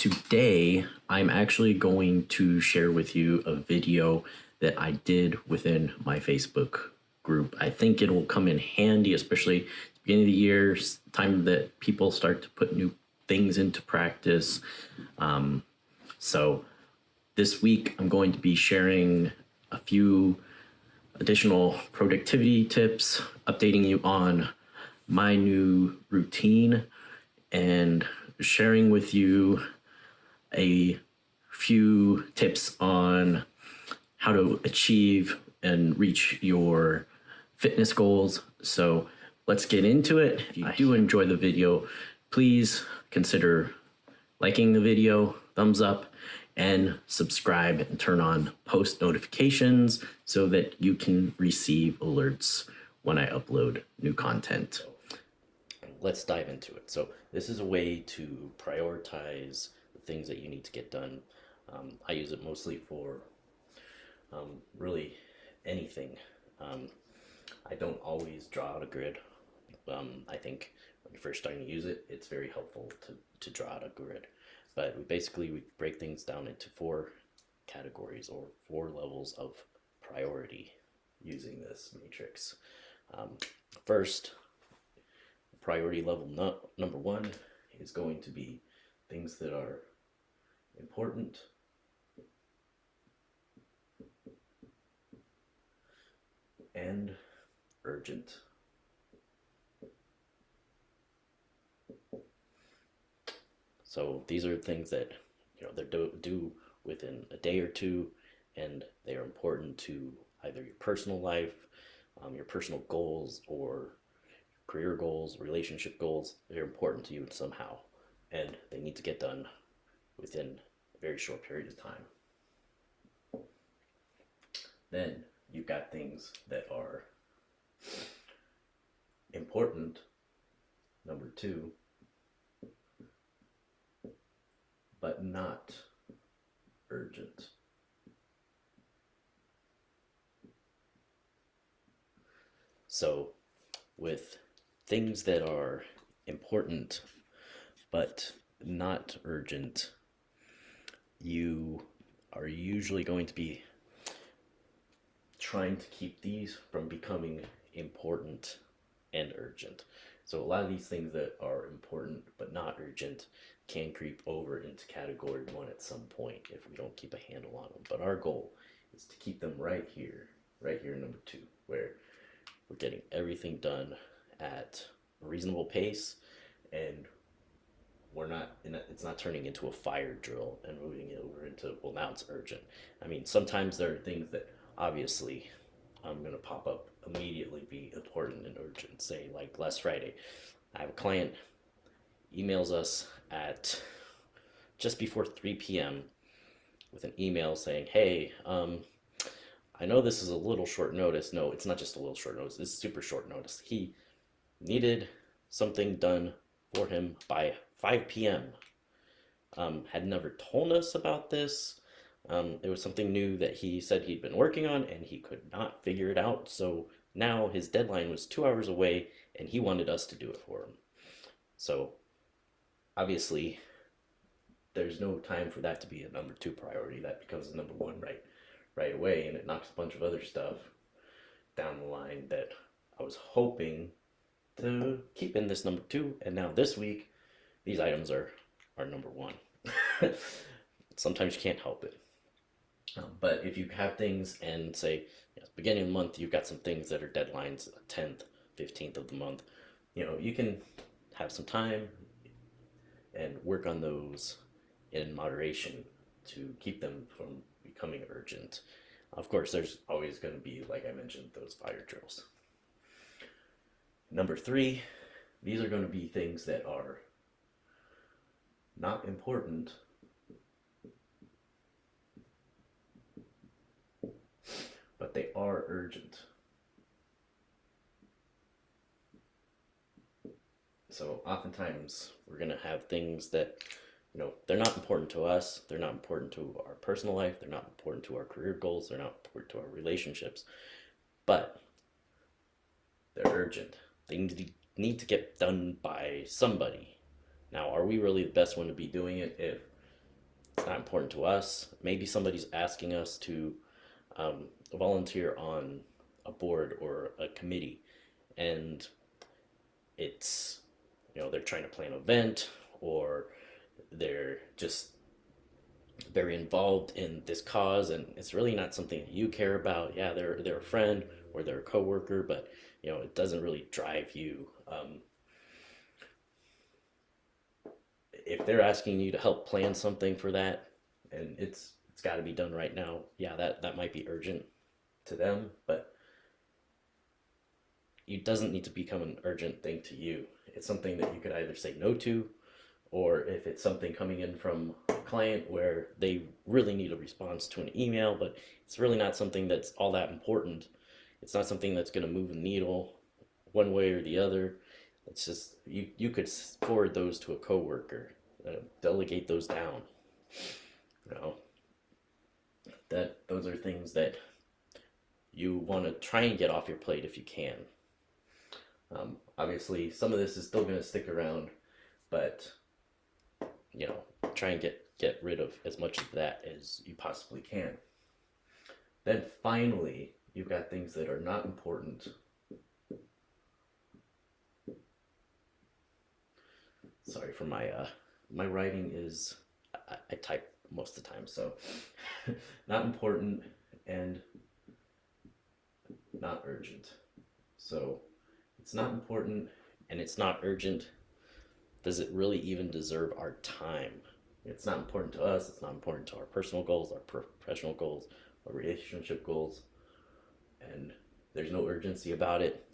Today, I'm actually going to share with you a video that I did within my Facebook group. I think it will come in handy, especially at the beginning of the year, time that people start to put new things into practice. So this week, I'm going to be sharing a few additional productivity tips, updating you on my new routine, and sharing with you a few tips on how to achieve and reach your fitness goals. So let's get into it. If you do enjoy the video, please consider liking the video, thumbs up, and subscribe and turn on post notifications so that you can receive alerts when I upload new content. Let's dive into it. So this is a way to prioritize the things that you need to get done. I use it mostly for really anything. I don't always draw out a grid. I think when you're first starting to use it, it's very helpful to draw out a grid. But we break things down into 4 categories or 4 levels of priority using this matrix. First, priority level number 1 is going to be things that are important and urgent. So these are things that they're due within a day or two, and they are important to either your personal life, your personal goals, or career goals, relationship goals. They're important to you somehow, and they need to get done within a very short period of time. Then you've got things that are important, number 2, but not urgent. So with things that are important but not urgent, you are usually going to be trying to keep these from becoming important and urgent. So a lot of these things that are important but not urgent can creep over into category 1 at some point if we don't keep a handle on them. But our goal is to keep them right here, number 2, where we're getting everything done at a reasonable pace, and it's not turning into a fire drill and moving it over into, well, now it's urgent. I mean, sometimes there are things that obviously I'm going to pop up immediately be important and urgent. Say like last Friday, I have a client emails us at just before 3 p.m. with an email saying, hey, I know this is a little short notice. No, it's not just a little short notice. It's super short notice. He needed something done for him by 5 p.m. Had never told us about this. It was something new that he said he'd been working on, and he could not figure it out. So now his deadline was 2 hours away, and he wanted us to do it for him. So obviously, there's no time for that to be a number 2 priority. That becomes a number 1 right away, and it knocks a bunch of other stuff down the line that I was hoping to keep in this number 2. And now this week, these items are number 1. Sometimes you can't help it. But if you have things and say, beginning of the month, you've got some things that are deadlines, 10th, 15th of the month, you can have some time and work on those in moderation to keep them from becoming urgent. Of course, there's always going to be, like I mentioned, those fire drills. Number 3, these are going to be things that are not important, but they are urgent. So oftentimes we're going to have things that, they're not important to us. They're not important to our personal life. They're not important to our career goals. They're not important to our relationships, but they're urgent. They need to get done by somebody. Now, are we really the best one to be doing it if It's not important to us. Maybe somebody's asking us to volunteer on a board or a committee, and it's, they're trying to plan an event, or they're just very involved in this cause, and it's really not something that you care about. Yeah, they're a friend or they're a coworker, but it doesn't really drive you. If they're asking you to help plan something for that, and it's got to be done right now, yeah, that might be urgent to them, but it doesn't need to become an urgent thing to you. It's something that you could either say no to, or if it's something coming in from a client where they really need a response to an email, but it's really not something that's all that important. It's not something that's going to move the needle one way or the other. It's just you could forward those to a coworker, delegate those down. You know that those are things that you want to try and get off your plate if you can. Obviously, some of this is still going to stick around, but try and get rid of as much of that as you possibly can. Then finally, you've got things that are not important. Sorry for my writing is I type most of the time, so not important and not urgent. So it's not important and it's not urgent. Does it really even deserve our time? It's not important to us. It's not important to our personal goals, our professional goals, our relationship goals, and there's no urgency about it.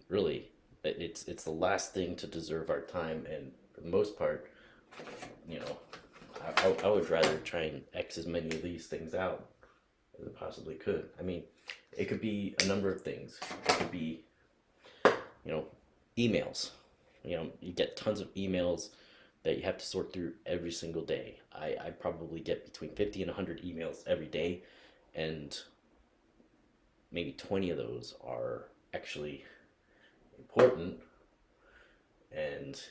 Really, it's the last thing to deserve our time, and for the most part, I would rather try and X as many of these things out as I possibly could. I mean, it could be a number of things. It could be, emails. You get tons of emails that you have to sort through every single day. I probably get between 50 and 100 emails every day, and maybe 20 of those are actually important, and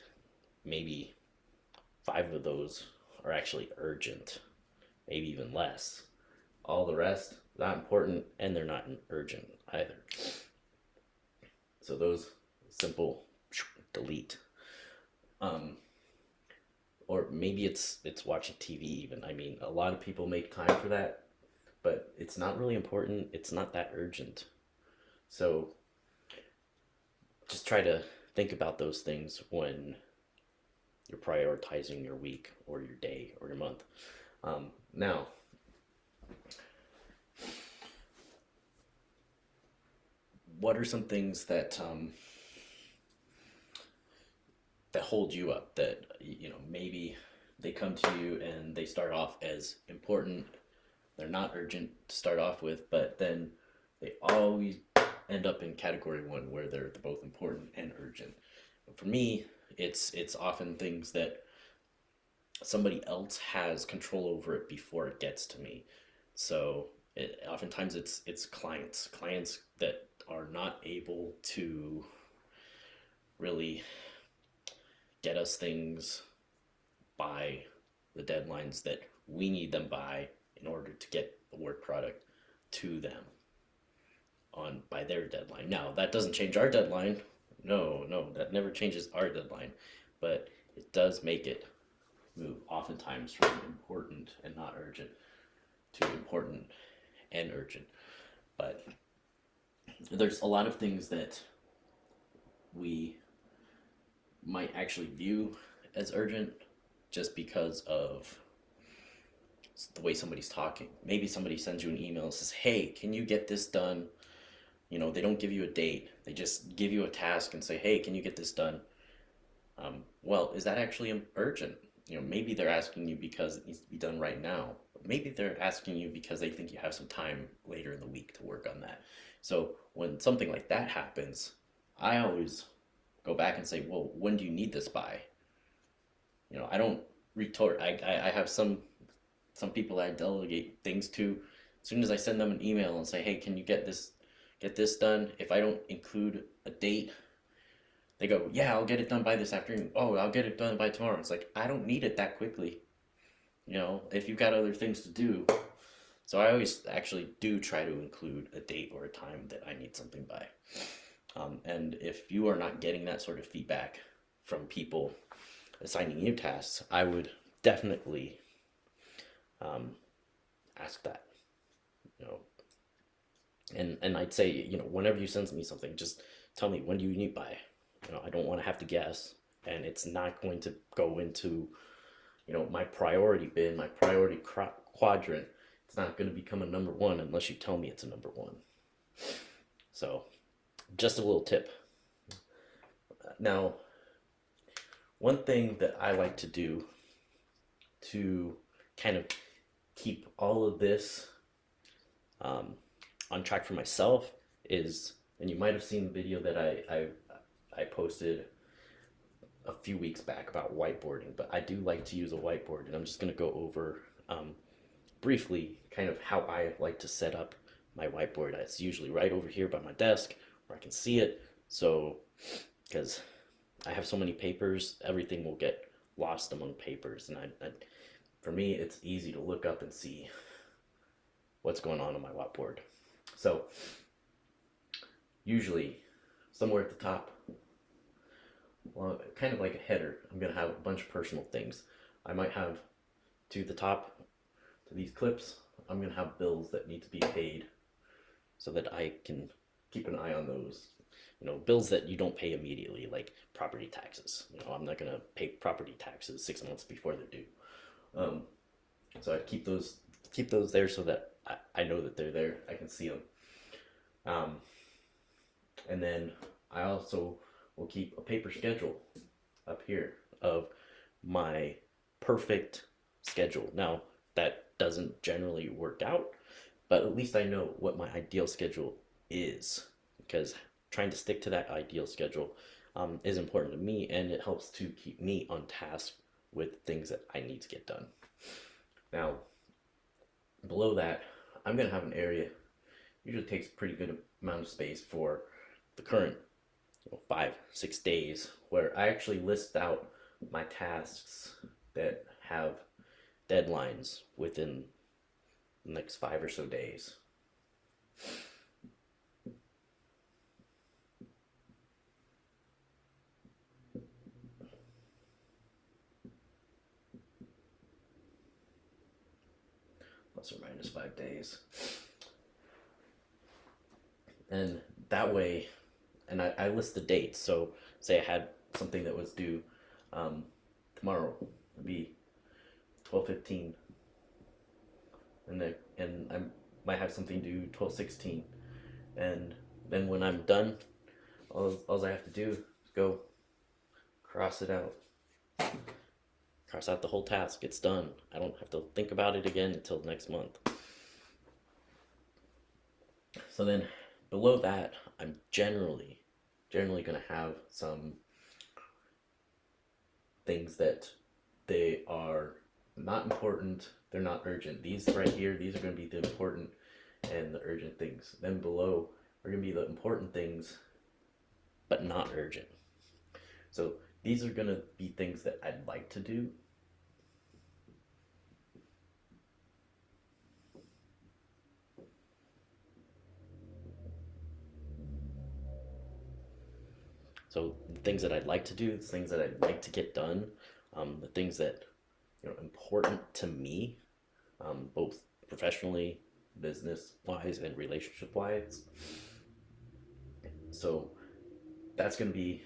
maybe 5 of those are actually urgent, maybe even less. All the rest, not important, and they're not urgent either. So those simple delete. Or maybe it's watching TV even. I mean, a lot of people make time for that, but it's not really important. It's not that urgent. So just try to think about those things when you're prioritizing your week or your day or your month. Now, what are some things that that hold you up, that maybe they come to you and they start off as important, they're not urgent to start off with, but then they always end up in category 1 where they're both important and urgent. For me, it's often things that somebody else has control over it before it gets to me. So oftentimes it's clients that are not able to really get us things by the deadlines that we need them by in order to get the work product to them by their deadline. Now, that doesn't change our deadline. No, that never changes our deadline, but it does make it move oftentimes from important and not urgent to important and urgent. But there's a lot of things that we might actually view as urgent just because of the way somebody's talking. Maybe somebody sends you an email and says, hey, can you get this done? They don't give you a date. They just give you a task and say, hey, can you get this done? Well, is that actually urgent? Maybe they're asking you because it needs to be done right now. Maybe they're asking you because they think you have some time later in the week to work on that. So when something like that happens, I always go back and say, well, when do you need this by? I don't retort. I have some people I delegate things to. As soon as I send them an email and say, hey, can you get this done? If I don't include a date, they go, yeah, I'll get it done by this afternoon. Oh, I'll get it done by tomorrow. It's like, I don't need it that quickly. if you've got other things to do. So I always actually do try to include a date or a time that I need something by. And if you are not getting that sort of feedback from people assigning you tasks, I would definitely um, ask that. You know, and I'd say, whenever you send me something, just tell me, when do you need by. I don't want to have to guess, and it's not going to go into my priority bin, my priority quadrant. It's not going to become a number one unless you tell me it's a number one. So, just a little tip. Now, one thing that I like to do to kind of keep all of this on track for myself is, and you might have seen the video that I posted a few weeks back about whiteboarding, but I do like to use a whiteboard, and I'm just going to go over briefly kind of how I like to set up my whiteboard. It's usually right over here by my desk where I can see it. So, because I have so many papers, everything will get lost among papers, and for me, it's easy to look up and see what's going on my whiteboard. So, usually, somewhere at the top, well, kind of like a header, I'm going to have a bunch of personal things. I might have to the top, to these clips, I'm going to have bills that need to be paid so that I can keep an eye on those. Bills that you don't pay immediately, like property taxes. I'm not going to pay property taxes 6 months before they're due. So I keep those there so that I know that they're there. I can see them. And then I also will keep a paper schedule up here of my perfect schedule. Now, that doesn't generally work out, but at least I know what my ideal schedule is, because trying to stick to that ideal schedule is important to me, and it helps to keep me on task with things that I need to get done. Now, below that, I'm going to have an area, usually takes a pretty good amount of space for the current 5-6 days, where I actually list out my tasks that have deadlines within the next 5 or so days. Plus or minus 5 days. And that way, and I list the dates. So say I had something that was due tomorrow, it'd be 12/15, and I might have something due 12/16, and then when I'm done, all I have to do is go cross it out, cross out the whole task. It's done. I don't have to think about it again until next month. So then below that, I'm generally going to have some things that they are not important, they're not urgent. These right here, these are going to be the important and the urgent things. Then below are going to be the important things, but not urgent. So these are going to be things that I'd like to do. So the things that I'd like to do, the things that I'd like to get done, the things that important to me, both professionally, business-wise, and relationship-wise. So that's going to be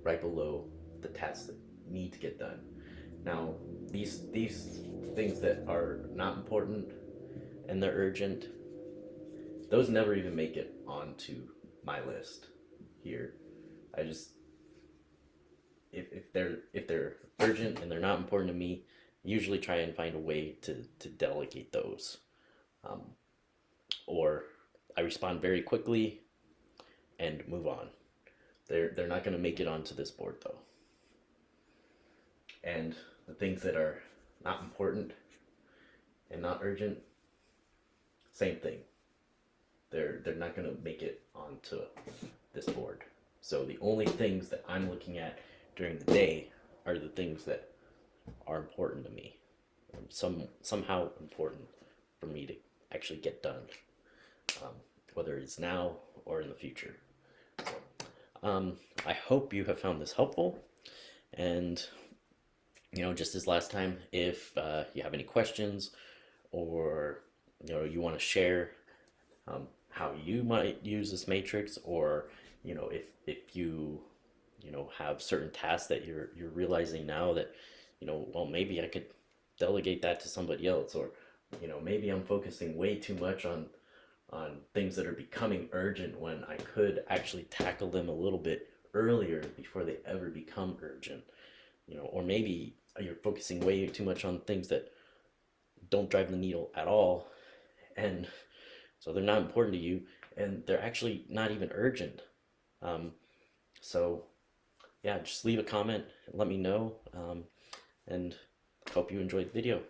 right below the tasks that need to get done. Now, these things that are not important and they're urgent, those never even make it onto my list here. I just, if they're urgent and they're not important to me, usually try and find a way to delegate those, or I respond very quickly and move on. They're not going to make it onto this board though. And the things that are not important and not urgent, same thing. They're not going to make it onto this board. So the only things that I'm looking at during the day are the things that are important to me. somehow important for me to actually get done, whether it's now or in the future. I hope you have found this helpful, and just as last time, if you have any questions, or you want to share how you might use this matrix, or if you have certain tasks that you're realizing now that well, maybe I could delegate that to somebody else, or maybe I'm focusing way too much on things that are becoming urgent when I could actually tackle them a little bit earlier before they ever become urgent. Or maybe you're focusing way too much on things that don't drive the needle at all, and so they're not important to you, and they're actually not even urgent. So yeah, just leave a comment and let me know, and hope you enjoyed the video.